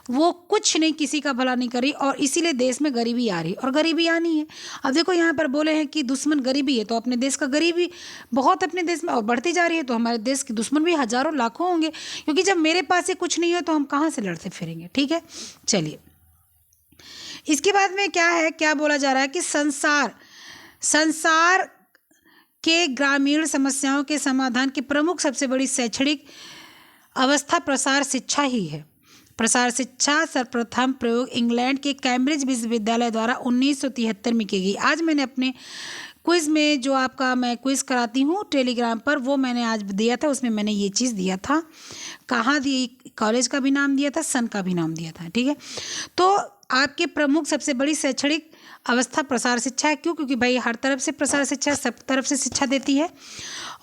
वो कुछ नहीं, किसी का भला नहीं करी, और इसीलिए देश में गरीबी आ रही, और गरीबी आनी है। अब देखो, यहाँ पर बोले हैं कि दुश्मन गरीबी है, तो अपने देश का गरीबी बहुत अपने देश में और बढ़ती जा रही है, तो हमारे देश के दुश्मन भी हजारों लाखों होंगे, क्योंकि जब मेरे पास ये कुछ नहीं है तो हम कहाँ से लड़ते फिरेंगे। ठीक है, चलिए, इसके बाद में क्या है, क्या बोला जा रहा है कि संसार के ग्रामीण समस्याओं के समाधान की प्रमुख सबसे बड़ी शैक्षणिक अवस्था प्रसार शिक्षा ही है। प्रसार शिक्षा सर्वप्रथम प्रयोग इंग्लैंड के कैम्ब्रिज विश्वविद्यालय द्वारा 1973 में की गई। आज मैंने अपने क्विज़ में, जो आपका मैं क्विज़ कराती हूँ टेलीग्राम पर, वो मैंने आज दिया था, उसमें मैंने ये चीज़ दिया था। कहाँ दी, कॉलेज का भी नाम दिया था, सन का भी नाम दिया था। ठीक है, तो आपके प्रमुख सबसे बड़ी शैक्षणिक अवस्था प्रसार शिक्षा है। क्यों? क्योंकि भाई हर तरफ से प्रसार शिक्षा, सब तरफ से शिक्षा देती है।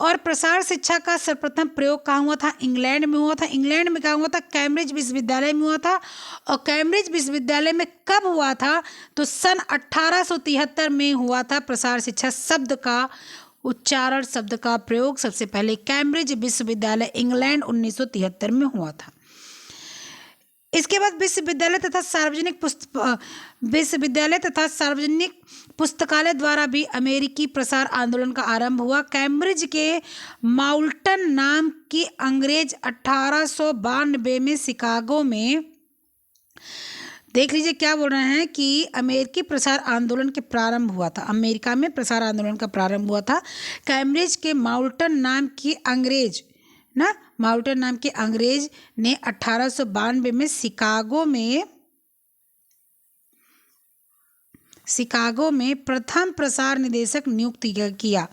और प्रसार शिक्षा का सर्वप्रथम प्रयोग कहाँ हुआ था? इंग्लैंड में हुआ था। इंग्लैंड में कहाँ हुआ था? कैम्ब्रिज विश्वविद्यालय में हुआ था। और कैम्ब्रिज विश्वविद्यालय में कब हुआ था? तो सन 1873 में हुआ था। प्रसार शिक्षा शब्द का उच्चारण, शब्द का प्रयोग सबसे पहले कैम्ब्रिज विश्वविद्यालय इंग्लैंड 1973 में हुआ था। इसके बाद विश्वविद्यालय तथा सार्वजनिक पुस्तकालय द्वारा भी अमेरिकी प्रसार आंदोलन का आरंभ हुआ। कैम्ब्रिज के माउल्टन नाम की अंग्रेज 1892 में शिकागो में, देख लीजिए क्या बोल रहे हैं कि अमेरिकी प्रसार आंदोलन के प्रारंभ हुआ था, अमेरिका में प्रसार आंदोलन का प्रारंभ हुआ था। कैम्ब्रिज के माउल्टन नाम की अंग्रेज माउल्टन नाम के अंग्रेज ने 1892 में शिकागो में शिकागो में प्रथम प्रसार निदेशक नियुक्त किया।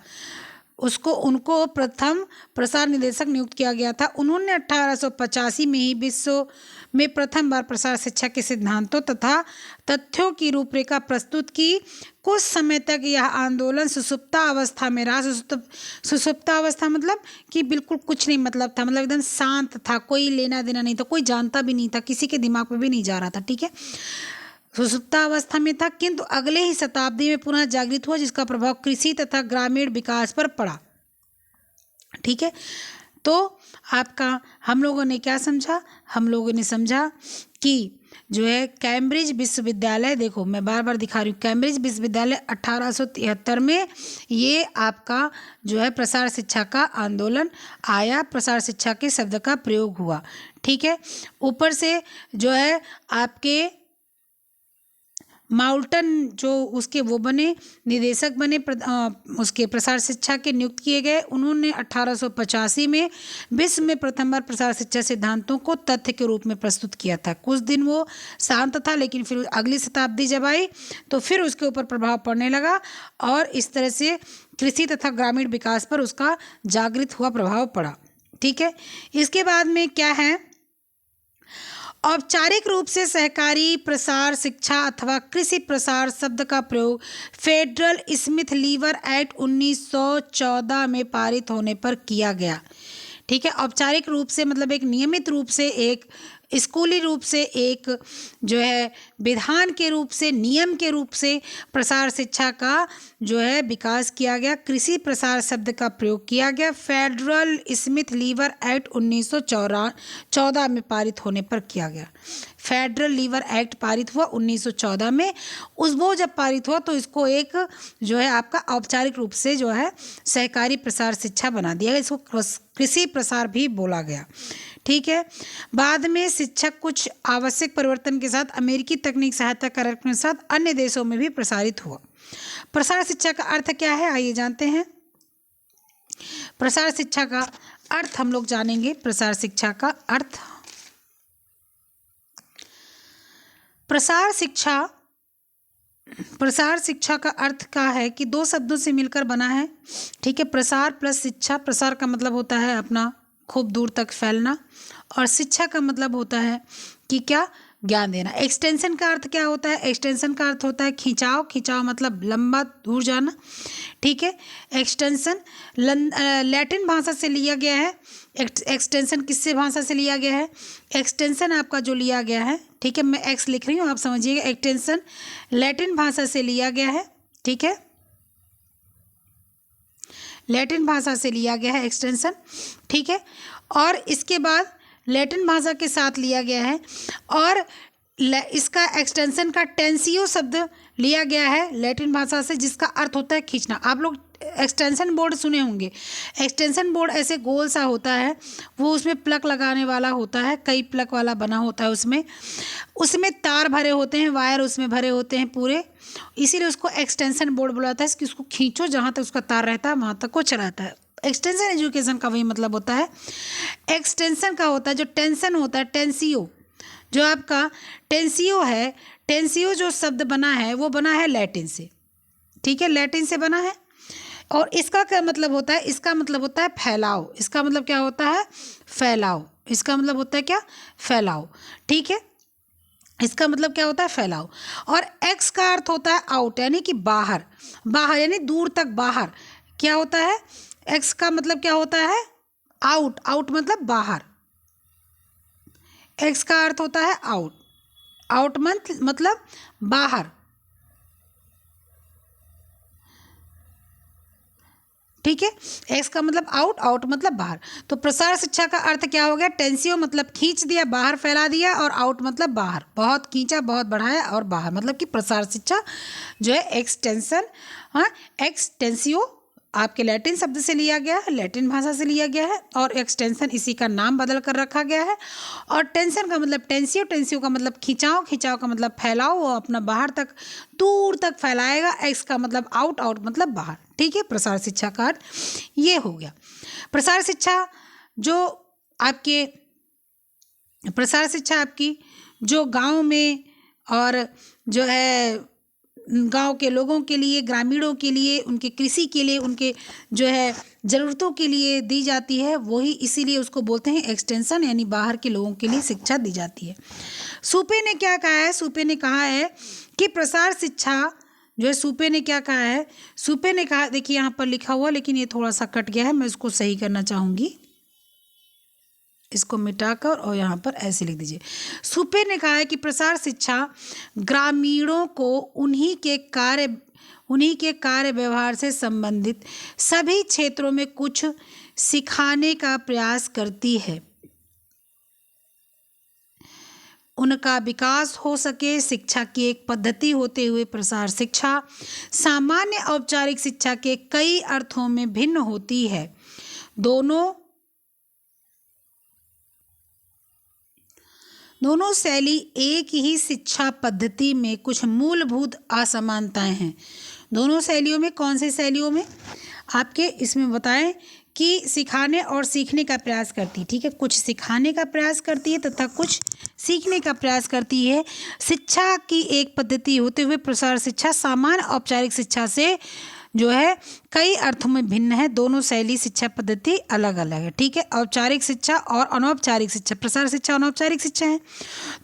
उनको प्रथम प्रसार निदेशक नियुक्त किया गया था। उन्होंने 1885 में ही विश्व में प्रथम बार प्रसार शिक्षा के सिद्धांतों तथा तथ्यों की रूपरेखा प्रस्तुत की। कुछ समय तक यह आंदोलन सुषुप्ता अवस्था में रहा। सुषुप्ता अवस्था मतलब कि बिल्कुल कुछ नहीं मतलब था, मतलब एकदम शांत था, कोई लेना देना नहीं था, कोई जानता भी नहीं था, किसी के दिमाग में भी नहीं जा रहा था। ठीक है, सुषुप्ता अवस्था में था, किंतु अगले ही शताब्दी में पुनः जागृत हुआ, जिसका प्रभाव कृषि तथा ग्रामीण विकास पर पड़ा। ठीक है, तो आपका हम लोगों ने क्या समझा? हम लोगों ने समझा कि जो है कैम्ब्रिज विश्वविद्यालय, देखो मैं बार बार दिखा रही हूँ, कैम्ब्रिज विश्वविद्यालय 1873 में ये आपका जो है प्रसार शिक्षा का आंदोलन आया, प्रसार शिक्षा के शब्द का प्रयोग हुआ। ठीक है, ऊपर से जो है आपके माउल्टन जो उसके वो बने निदेशक बने, उसके प्रसार शिक्षा के नियुक्त किए गए। उन्होंने 1885 में विश्व में प्रथम बार प्रसार शिक्षा सिद्धांतों को तथ्य के रूप में प्रस्तुत किया था। कुछ दिन वो शांत था, लेकिन फिर अगली शताब्दी जब आई तो फिर उसके ऊपर प्रभाव पड़ने लगा और इस तरह से कृषि तथा ग्रामीण विकास पर उसका जागृत हुआ प्रभाव पड़ा। ठीक है, इसके बाद में क्या है? औपचारिक रूप से सहकारी प्रसार शिक्षा अथवा कृषि प्रसार शब्द का प्रयोग फेडरल स्मिथ लीवर एक्ट 1914 में पारित होने पर किया गया। ठीक है, औपचारिक रूप से मतलब एक नियमित रूप से, एक स्कूली रूप से, एक जो है विधान के रूप से, नियम के रूप से प्रसार शिक्षा का जो है विकास किया गया। कृषि प्रसार शब्द का प्रयोग किया गया फेडरल स्मिथ लीवर एक्ट 1914 में पारित होने पर किया गया। फेडरल लीवर एक्ट पारित हुआ 1914 में। वो जब पारित हुआ तो इसको एक जो है आपका औपचारिक रूप से जो है सहकारी प्रसार शिक्षा बना दिया गया, इसको कृषि प्रसार भी बोला गया। ठीक है, बाद में शिक्षक कुछ आवश्यक परिवर्तन के साथ अमेरिकी तकनीक सहायता कार्यक्रम के साथ अन्य देशों में भी प्रसारित हुआ। प्रसार शिक्षा का अर्थ क्या है, आइए जानते हैं। प्रसार शिक्षा का अर्थ हम लोग जानेंगे। प्रसार शिक्षा का अर्थ, प्रसार शिक्षा का अर्थ क्या है कि दो शब्दों से मिलकर बना है। ठीक है, प्रसार प्लस शिक्षा। प्रसार का मतलब होता है अपना खूब दूर तक फैलना, और शिक्षा का मतलब होता है कि क्या, ज्ञान देना। एक्सटेंशन का अर्थ क्या होता है? एक्सटेंशन का अर्थ होता है खिंचाव। खिंचाव मतलब लंबा दूर जाना। ठीक है, एक्सटेंशन लैटिन भाषा से लिया गया है। एक्सटेंशन किससे भाषा से लिया गया है? एक्सटेंशन आपका जो लिया गया है, ठीक है, मैं एक्स लिख रही हूँ, आप समझिएगा। एक्सटेंशन लैटिन भाषा से लिया गया है। ठीक है, लैटिन भाषा से लिया गया है एक्सटेंशन। ठीक है, और इसके बाद लैटिन भाषा के साथ लिया गया है, और इसका एक्सटेंशन का टेंसियो शब्द लिया गया है लैटिन भाषा से, जिसका अर्थ होता है खींचना। आप लोग एक्सटेंशन बोर्ड सुने होंगे। एक्सटेंशन बोर्ड ऐसे गोल सा होता है, वो उसमें प्लग लगाने वाला होता है, कई प्लग वाला बना होता है। उसमें तार भरे होते हैं, वायर उसमें भरे होते हैं पूरे, इसीलिए उसको एक्सटेंशन बोर्ड बुलाता है कि उसको खींचो, जहाँ तक उसका तार रहता है वहाँ तक वो चलाता है। एक्सटेंशन एजुकेशन का वही मतलब होता है। एक्सटेंशन का होता है जो टेंशन होता है, टेंसियो, जो आपका टेंसियो है, टेंसियो जो शब्द बना है वो बना है लैटिन से। ठीक है, लैटिन से बना है। और इसका क्या मतलब होता है? इसका मतलब होता है फैलाव। इसका मतलब क्या होता है? फैलाव। इसका मतलब होता है क्या? फैलाव। ठीक है, इसका मतलब क्या होता है? फैलाव। और एक्स का अर्थ होता है आउट, यानी कि बाहर। बाहर यानी दूर तक बाहर। क्या होता है? एक्स का मतलब क्या होता है? आउट। आउट मतलब बाहर। एक्स का अर्थ होता है आउट। आउट मतलब बाहर। ठीक है, एक्स का मतलब आउट, आउट मतलब बाहर। तो प्रसार शिक्षा का अर्थ क्या हो गया? टेंसियो मतलब खींच दिया, बाहर फैला दिया, और आउट मतलब बाहर, बहुत खींचा, बहुत बढ़ाया, और बाहर मतलब कि प्रसार शिक्षा जो है एक्सटेंशन, हाँ, एक्सटेंसियो आपके लैटिन शब्द से लिया गया है, लैटिन भाषा से लिया गया है, और एक्सटेंशन इसी का नाम बदल कर रखा गया है। और टेंशन का मतलब टेंसियो, टेंसियो का मतलब खिंचाव, खिंचाव का मतलब फैलाव, वो अपना बाहर तक दूर तक फैलाएगा। एक्स का मतलब आउट, आउट मतलब बाहर। ठीक है, प्रसार शिक्षा का अर्थ ये हो गया। प्रसार शिक्षा जो आपके प्रसार शिक्षा आपकी जो गांव में और जो है गांव के लोगों के लिए, ग्रामीणों के लिए, उनके कृषि के लिए, उनके जो है ज़रूरतों के लिए दी जाती है, वही इसीलिए उसको बोलते हैं एक्सटेंशन, यानी बाहर के लोगों के लिए शिक्षा दी जाती है। सूपे ने क्या कहा है? सूपे ने कहा है कि प्रसार शिक्षा जो है, सूपे ने क्या कहा है? सूपे ने कहा, देखिए यहाँ पर लिखा हुआ, लेकिन ये थोड़ा सा कट गया है, मैं इसको सही करना चाहूँगी, इसको मिटाकर और यहाँ पर ऐसे लिख दीजिए। सूपे ने कहा है कि प्रसार शिक्षा ग्रामीणों को उन्हीं के कार्य व्यवहार से संबंधित सभी क्षेत्रों में कुछ सिखाने का प्रयास करती है। उनका विकास हो सके, शिक्षा की एक पद्धति होते हुए प्रसार शिक्षा सामान्य औपचारिक शिक्षा के कई अर्थों में भिन्न होती है। दोनों शैली एक ही शिक्षा पद्धति में कुछ मूलभूत असमानताएं हैं। दोनों शैलियों में, कौन सी शैलियों में? आपके इसमें बताएं कि सिखाने और सीखने का प्रयास करती है, ठीक है, कुछ सिखाने का प्रयास करती है तथा कुछ सीखने का प्रयास करती है। शिक्षा की एक पद्धति होते हुए प्रसार शिक्षा सामान्य औपचारिक शिक्षा से जो है कई अर्थों में भिन्न है। दोनों शैली शिक्षा पद्धति अलग अलग है, ठीक है। औपचारिक शिक्षा और अनौपचारिक शिक्षा, प्रसार शिक्षा अनौपचारिक शिक्षा है,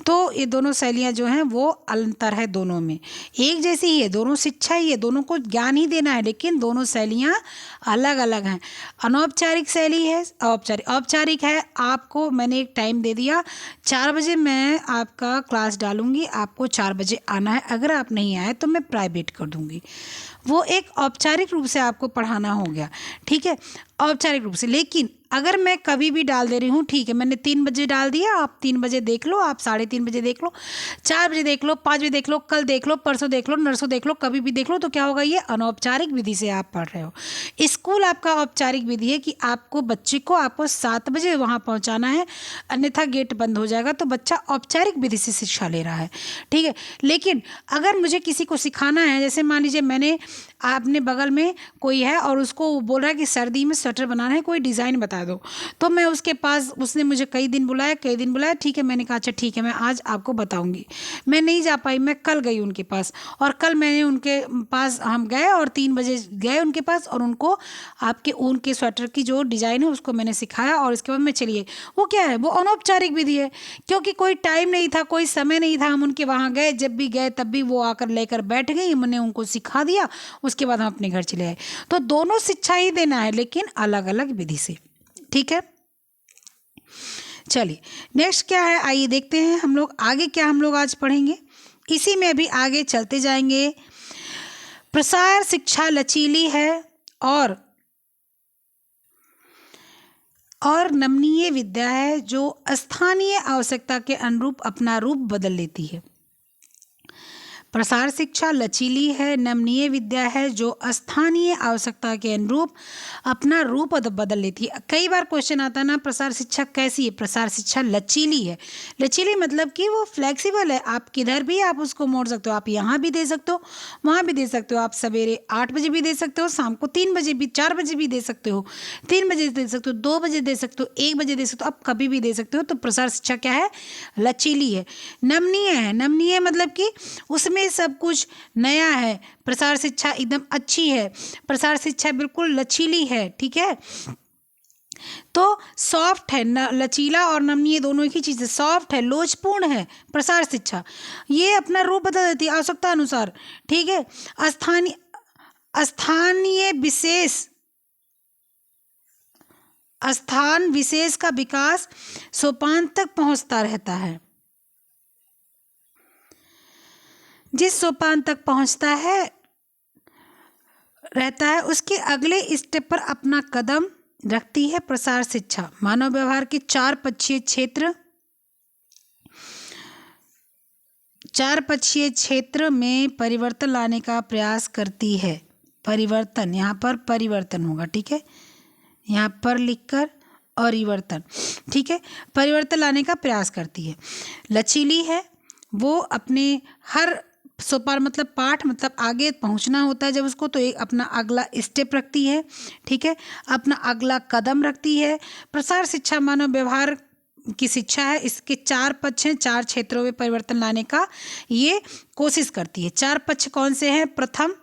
तो ये दोनों शैलियाँ जो हैं वो अंतर है दोनों में। एक जैसी ही है, दोनों शिक्षा ही है, दोनों को ज्ञान ही देना है, लेकिन दोनों शैलियाँ अलग अलग हैं। अनौपचारिक शैली है, औपचारिक है। आपको मैंने एक टाइम दे दिया, 4 बजे मैं आपका क्लास डालूंगी, आपको 4 बजे आना है। अगर आप नहीं आए तो मैं प्राइवेट कर दूंगी। वो एक औपचारिक रूप से आपको पढ़ाना हो गया, ठीक है, औपचारिक रूप से। लेकिन अगर मैं कभी भी डाल दे रही हूँ, ठीक है, मैंने 3 बजे डाल दिया, आप 3 बजे देख लो, आप 3:30 बजे देख लो, 4 बजे देख लो, 5 बजे देख लो, कल देख लो, परसों देख लो, नरसों देख लो, कभी भी देख लो, तो क्या होगा? ये अनौपचारिक विधि से आप पढ़ रहे हो। स्कूल आपका औपचारिक विधि है कि आपको बच्चे को आपको 7 बजे वहाँ पहुँचाना है, अन्यथा गेट बंद हो जाएगा, तो बच्चा औपचारिक विधि से शिक्षा ले रहा है, ठीक है। लेकिन अगर मुझे किसी को सिखाना है, जैसे मान लीजिए मैंने, आपने बगल में कोई है और उसको बोल रहा है कि सर्दी में स्वेटर बनाना है, कोई डिज़ाइन बता दो, तो मैं उसके पास, उसने मुझे कई दिन बुलाया, ठीक है, मैंने कहा अच्छा ठीक है, मैं आज आपको बताऊंगी। मैं नहीं जा पाई, मैं कल गई उनके पास, और कल मैंने उनके पास, हम गए और 3 बजे गए उनके पास, और उनको आपके ऊन के स्वेटर की जो डिज़ाइन है उसको मैंने सिखाया, और इसके बाद मैं चलिए। वो क्या है? वो अनौपचारिक विधि है, क्योंकि कोई टाइम नहीं था, कोई समय नहीं था, हम उनके वहाँ गए, जब भी गए तब भी वो आकर लेकर बैठ गई, मैंने उनको सिखा दिया, उसके बाद हम अपने घर चले आए। तो दोनों शिक्षा ही देना है, लेकिन अलग अलग विधि से, ठीक है। चलिए नेक्स्ट क्या है, आइए देखते हैं हम लोग आगे क्या हम लोग आज पढ़ेंगे, इसी में अभी आगे चलते जाएंगे। प्रसार शिक्षा लचीली है और नमनीय विद्या है, जो स्थानीय आवश्यकता के अनुरूप अपना रूप बदल लेती है। प्रसार शिक्षा लचीली है, नमनीय विद्या है, जो स्थानीय आवश्यकता के अनुरूप अपना रूप बदल लेती है। कई बार क्वेश्चन आता है ना, प्रसार शिक्षा कैसी है? प्रसार शिक्षा लचीली है। लचीली मतलब कि वो फ्लेक्सिबल है, आप किधर भी आप उसको मोड़ सकते हो, आप यहाँ भी दे सकते हो, वहाँ भी दे सकते हो, आप सवेरे 8 बजे भी दे सकते हो, शाम को 3 बजे भी, 4 बजे भी दे सकते हो, 3 बजे दे सकते हो, 2 बजे दे सकते हो, 1 बजे दे सकते हो, आप कभी भी दे सकते हो। तो प्रसार शिक्षा क्या है? लचीली है। नमनीय है, नमनीय मतलब कि उसमें सब कुछ नया है। प्रसार शिक्षा एकदम अच्छी है, प्रसार शिक्षा बिल्कुल लचीली है, ठीक है। तो सॉफ्ट है, लचीला और नमनीय दोनों एक ही चीज़ है। सॉफ्ट है, लोचपूर्ण है प्रसार शिक्षा, ये अपना रूप बदल देती है आवश्यकता अनुसार, ठीक है। स्थानीय विशेष, स्थान विशेष का विकास सोपान तक पहुंचता जिस सोपान तक पहुंचता रहता है उसके अगले स्टेप पर अपना कदम रखती है प्रसार शिक्षा। मानव व्यवहार के 4 पक्षीय क्षेत्र में परिवर्तन लाने का प्रयास करती है। परिवर्तन, यहाँ पर परिवर्तन होगा, ठीक है, यहाँ पर लिखकर परिवर्तन, ठीक है, परिवर्तन लाने का प्रयास करती है। लचीली है, वो अपने हर सोपान मतलब पाठ मतलब आगे पहुंचना होता है जब उसको, तो एक अपना अगला स्टेप रखती है, ठीक है, अपना अगला कदम रखती है। प्रसार शिक्षा मानव व्यवहार की शिक्षा है, इसके 4 पक्ष हैं। 4 क्षेत्रों में परिवर्तन लाने का ये कोशिश करती है। 4 पक्ष कौन से हैं? प्रथम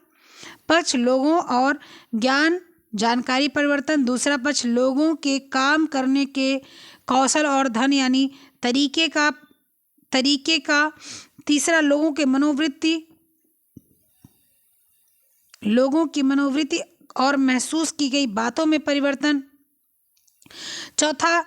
पक्ष लोगों और ज्ञान जानकारी परिवर्तन। दूसरा पक्ष लोगों के काम करने के कौशल और धन यानी तरीके का। तीसरा लोगों की मनोवृत्ति और महसूस की गई बातों में परिवर्तन। चौथा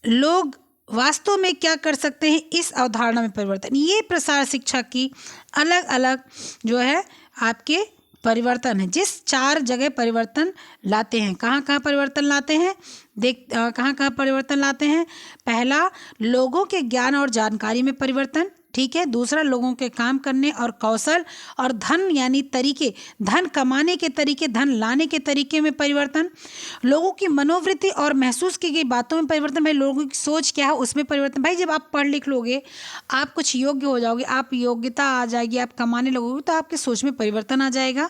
लोग वास्तव में क्या कर सकते हैं, इस अवधारणा में परिवर्तन। ये प्रसार शिक्षा की अलग अलग जो है आपके परिवर्तन है, जिस 4 जगह परिवर्तन लाते हैं। कहाँ कहाँ परिवर्तन लाते हैं? कहाँ कहाँ परिवर्तन लाते हैं? पहला लोगों के ज्ञान और जानकारी में परिवर्तन, ठीक है। दूसरा लोगों के काम करने और कौशल और धन यानी तरीके, धन कमाने के तरीके, धन लाने के तरीके में परिवर्तन। लोगों की मनोवृत्ति और महसूस की गई बातों में परिवर्तन, भाई लोगों की सोच क्या है उसमें परिवर्तन। भाई जब आप पढ़ लिख लोगे, आप कुछ योग्य हो जाओगे, आप योग्यता आ जाएगी, आप कमाने लगोगे, तो आपके सोच में परिवर्तन आ जाएगा।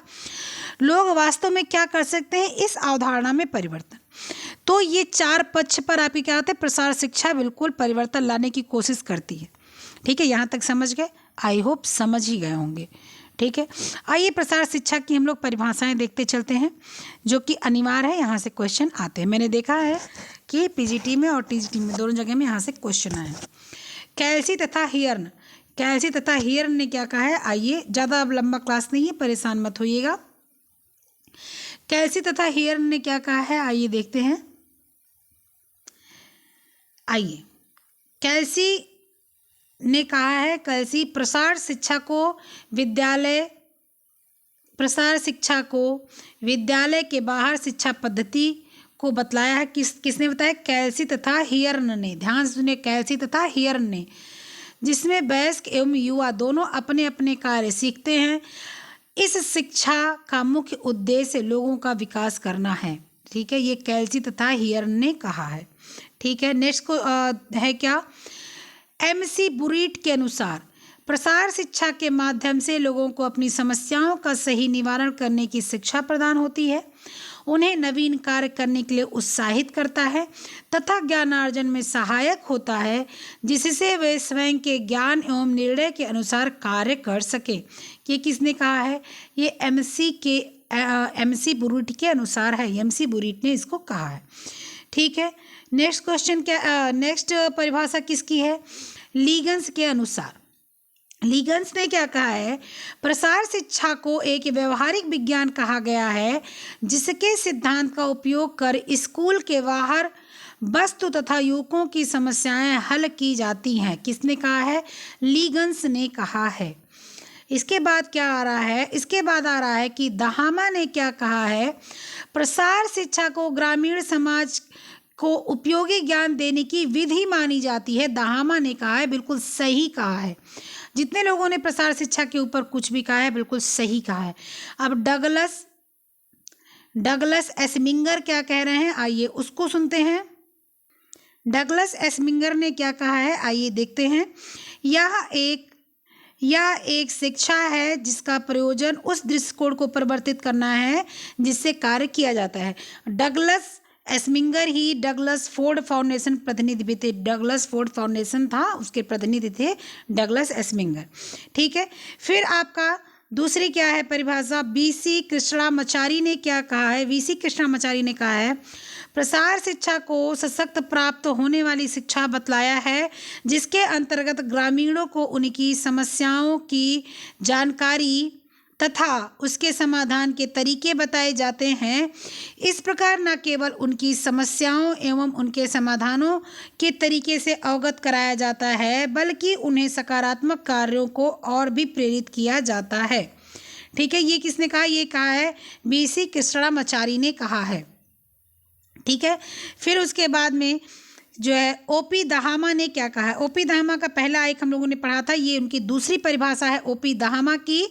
लोग वास्तव में क्या कर सकते हैं, इस अवधारणा में परिवर्तन। तो ये 4 पक्ष पर आपकी क्या होता है, प्रसार शिक्षा बिल्कुल परिवर्तन लाने की कोशिश करती है। ठीक है, यहाँ तक समझ गए? आई होप समझ ही गए होंगे। ठीक है, आइए प्रसार शिक्षा की हम लोग परिभाषाएं देखते चलते हैं, जो कि अनिवार्य है। यहाँ से क्वेश्चन आते हैं। मैंने देखा है कि पीजीटी में और टीजीटी में दोनों जगह में यहाँ से क्वेश्चन आए। कैल्सी तथा हियर्न ने क्या कहा है? आइए, ज़्यादा अब लंबा क्लास नहीं है, परेशान मत होइएगा। कैल्सी तथा हियर्न ने क्या कहा है, आइए देखते हैं। आइए, कैल्सी ने कहा है, कैल्सी प्रसार शिक्षा को विद्यालय के बाहर शिक्षा पद्धति को बतलाया है। किसने बताया? कैल्सी तथा हियर्न ने। ध्यान से सुनिए, कैल्सी तथा हियर्न ने, जिसमें वयस्क एवं युवा दोनों अपने अपने कार्य सीखते हैं। इस शिक्षा का मुख्य उद्देश्य लोगों का विकास करना है। ठीक है, ये कैल्सी तथा हियर्न ने कहा है। ठीक है, नेक्स्ट को है क्या? एमसी बुरीट के अनुसार प्रसार शिक्षा के माध्यम से लोगों को अपनी समस्याओं का सही निवारण करने की शिक्षा प्रदान होती है, उन्हें नवीन कार्य करने के लिए उत्साहित करता है तथा ज्ञानार्जन में सहायक होता है, जिससे वे स्वयं के ज्ञान एवं निर्णय के अनुसार कार्य कर सके। ये किसने कहा है? ये एमसी बुरीट के अनुसार है। एमसी बुरीट ने इसको कहा है। ठीक है, नेक्स्ट क्वेश्चन क्या? नेक्स्ट परिभाषा किसकी है? लीगन्स के अनुसार। लीगन्स ने क्या कहा है? प्रसार शिक्षा को एक व्यवहारिक विज्ञान कहा गया है, जिसके सिद्धांत का उपयोग कर स्कूल के बाहर वस्तु तथा युवकों की समस्याएं हल की जाती हैं। किसने कहा है? लीगन्स ने कहा है। इसके बाद क्या आ रहा है? इसके बाद आ रहा है कि दहामा ने क्या कहा है? प्रसार शिक्षा को ग्रामीण समाज को उपयोगी ज्ञान देने की विधि मानी जाती है। दहामा ने कहा है, बिल्कुल सही कहा है। जितने लोगों ने प्रसार शिक्षा के ऊपर कुछ भी कहा है, बिल्कुल सही कहा है। अब डगलस एस्मिंगर क्या कह रहे हैं, आइए उसको सुनते हैं। डगलस एस्मिंगर ने क्या कहा है, आइए देखते हैं। यह एक शिक्षा है जिसका प्रयोजन उस दृष्टिकोण को परिवर्तित करना है जिससे कार्य किया जाता है। डगलस एस्मिंगर ही डगलस फोर्ड फाउंडेशन प्रतिनिधि भी थे। डगलस फोर्ड फाउंडेशन था, उसके प्रतिनिधि थे डगलस एस्मिंगर। ठीक है, फिर आपका दूसरी क्या है परिभाषा? बीसी कृष्णामाचारी ने क्या कहा है? वीसी कृष्णामाचारी ने कहा है, प्रसार शिक्षा को सशक्त प्राप्त होने वाली शिक्षा बतलाया है, जिसके अंतर्गत ग्रामीणों को उनकी समस्याओं की जानकारी तथा उसके समाधान के तरीके बताए जाते हैं। इस प्रकार न केवल उनकी समस्याओं एवं उनके समाधानों के तरीके से अवगत कराया जाता है, बल्कि उन्हें सकारात्मक कार्यों को और भी प्रेरित किया जाता है। ठीक है, ये किसने कहा? ये कहा है बीसी कृष्णामाचारी ने कहा है। ठीक है, फिर उसके बाद में जो है ओपी दहामा ने क्या कहा है? ओपी दहामा का पहला एक हम लोगों ने पढ़ा था, ये उनकी दूसरी परिभाषा है ओपी दहामा की।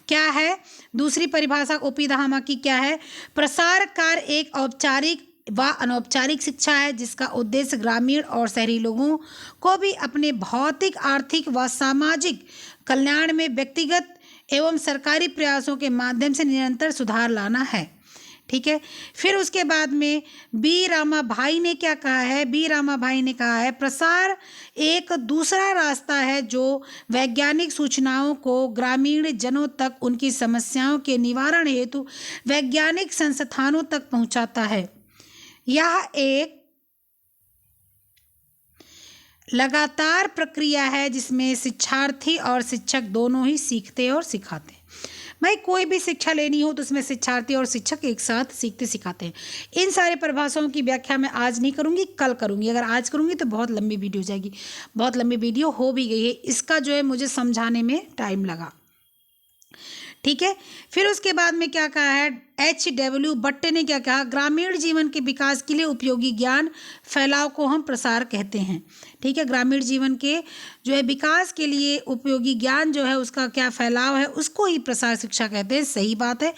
क्या है दूसरी परिभाषा ओपी दहामा की? क्या है? प्रसार कार्य एक औपचारिक व अनौपचारिक शिक्षा है, जिसका उद्देश्य ग्रामीण और शहरी लोगों को भी अपने भौतिक, आर्थिक व सामाजिक कल्याण में व्यक्तिगत एवं सरकारी प्रयासों के माध्यम से निरंतर सुधार लाना है। ठीक है। फिर उसके बाद में बी रामा भाई ने क्या कहा है, बी रामा भाई ने कहा है प्रसार एक दूसरा रास्ता है जो वैज्ञानिक सूचनाओं को ग्रामीण जनों तक उनकी समस्याओं के निवारण हेतु वैज्ञानिक संस्थानों तक पहुंचाता है। यह एक लगातार प्रक्रिया है जिसमें शिक्षार्थी और शिक्षक दोनों ही सीखते और सिखाते हैं। भाई कोई भी शिक्षा लेनी हो तो उसमें शिक्षार्थी और शिक्षक एक साथ सीखते सिखाते हैं। इन सारे परिभाषाओं की व्याख्या मैं आज नहीं करूँगी, कल करूँगी। अगर आज करूँगी तो बहुत लंबी वीडियो हो जाएगी, बहुत लंबी वीडियो हो भी गई है। इसका जो है मुझे समझाने में टाइम लगा, ठीक है। फिर उसके बाद में क्या कहा है, H.W. बट्टे ने क्या कहा, ग्रामीण जीवन के विकास के लिए उपयोगी ज्ञान फैलाव को हम प्रसार कहते हैं, ठीक है। ग्रामीण जीवन के जो है विकास के लिए उपयोगी ज्ञान जो है उसका क्या फैलाव है, उसको ही प्रसार शिक्षा कहते हैं। सही बात है।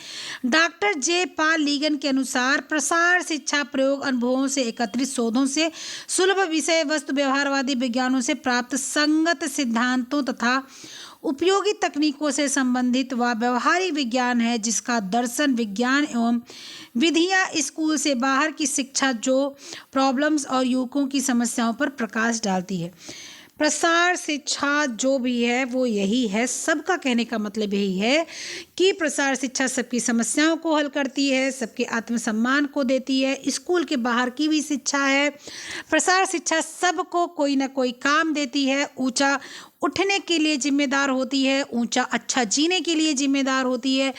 डॉक्टर जे पॉल लीगन के अनुसार प्रसार शिक्षा प्रयोग अनुभवों से एकत्रित शोधों से सुलभ विषय वस्तु व्यवहारवादी विज्ञानों से प्राप्त संगत सिद्धांतों तथा उपयोगी तकनीकों से संबंधित व व्यवहारिक विज्ञान है जिसका दर्शन विज्ञान एवं विधियां स्कूल से बाहर की शिक्षा जो प्रॉब्लम्स और युवकों की समस्याओं पर प्रकाश डालती है। प्रसार शिक्षा जो भी है वो यही है, सबका कहने का मतलब यही है कि प्रसार शिक्षा सबकी समस्याओं को हल करती है, सबके आत्मसम्मान को देती है, स्कूल के बाहर की भी शिक्षा है। प्रसार शिक्षा सबको कोई ना कोई काम देती है, ऊंचा उठने के लिए जिम्मेदार होती है, ऊंचा अच्छा जीने के लिए जिम्मेदार होती है।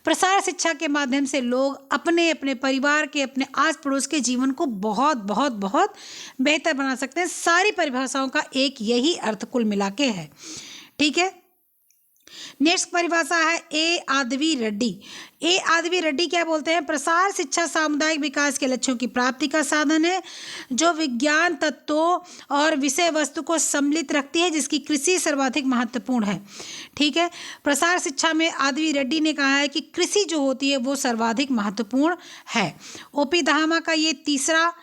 प्रसार शिक्षा के माध्यम से लोग अपने अपने परिवार के, अपने आस पड़ोस के जीवन को बहुत बहुत बहुत बेहतर बना सकते हैं। सारी परिभाषाओं का एक यही अर्थ कुल मिला के है, ठीक है। नेक्स्ट परिभाषा है ए आदवी रेड्डी। ए आदवी रेड्डी क्या बोलते हैं, प्रसार शिक्षा सामुदायिक विकास के लक्ष्यों की प्राप्ति का साधन है जो विज्ञान तत्वों और विषय वस्तु को सम्मिलित रखती है जिसकी कृषि सर्वाधिक महत्वपूर्ण है, ठीक है। प्रसार शिक्षा में आदवी रेड्डी ने कहा है कि कृषि जो होती है वो सर्वाधिक महत्वपूर्ण है। ओपी धामा का ये तीसरा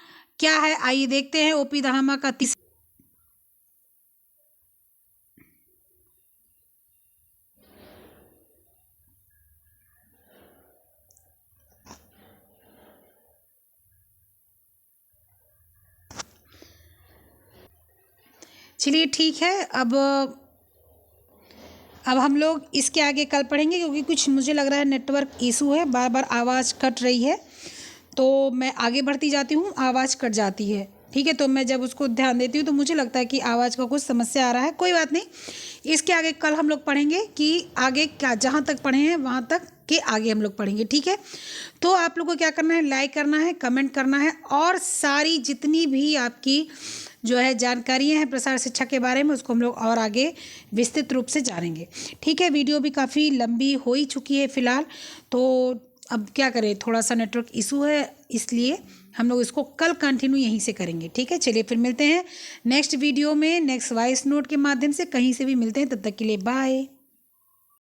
क्या है, आइए देखते हैं। ओपी धामा का तीसरा, चलिए ठीक है। अब हम लोग इसके आगे कल पढ़ेंगे क्योंकि कुछ मुझे लग रहा है नेटवर्क इशू है, बार बार आवाज़ कट रही है, तो मैं आगे बढ़ती जाती हूँ, आवाज़ कट जाती है, ठीक है। तो मैं जब उसको ध्यान देती हूँ तो मुझे लगता है कि आवाज़ का कुछ समस्या आ रहा है, कोई बात नहीं। इसके आगे कल हम लोग पढ़ेंगे कि आगे क्या, जहाँ तक पढ़े हैं वहाँ तक के आगे हम लोग पढ़ेंगे, ठीक है। तो आप लोग को क्या करना है, लाइक करना है, कमेंट करना है और सारी जितनी भी आपकी जो है जानकारियाँ हैं प्रसार शिक्षा के बारे में उसको हम लोग और आगे विस्तृत रूप से जानेंगे, ठीक है। वीडियो भी काफ़ी लंबी हो ही चुकी है फ़िलहाल, तो अब क्या करें, थोड़ा सा नेटवर्क इशू है इसलिए हम लोग इसको कल कंटिन्यू यहीं से करेंगे, ठीक है। चलिए फिर मिलते हैं नेक्स्ट वीडियो में, नेक्स्ट वॉइस नोट के माध्यम से, कहीं से भी मिलते हैं। तब तक के लिए बाय।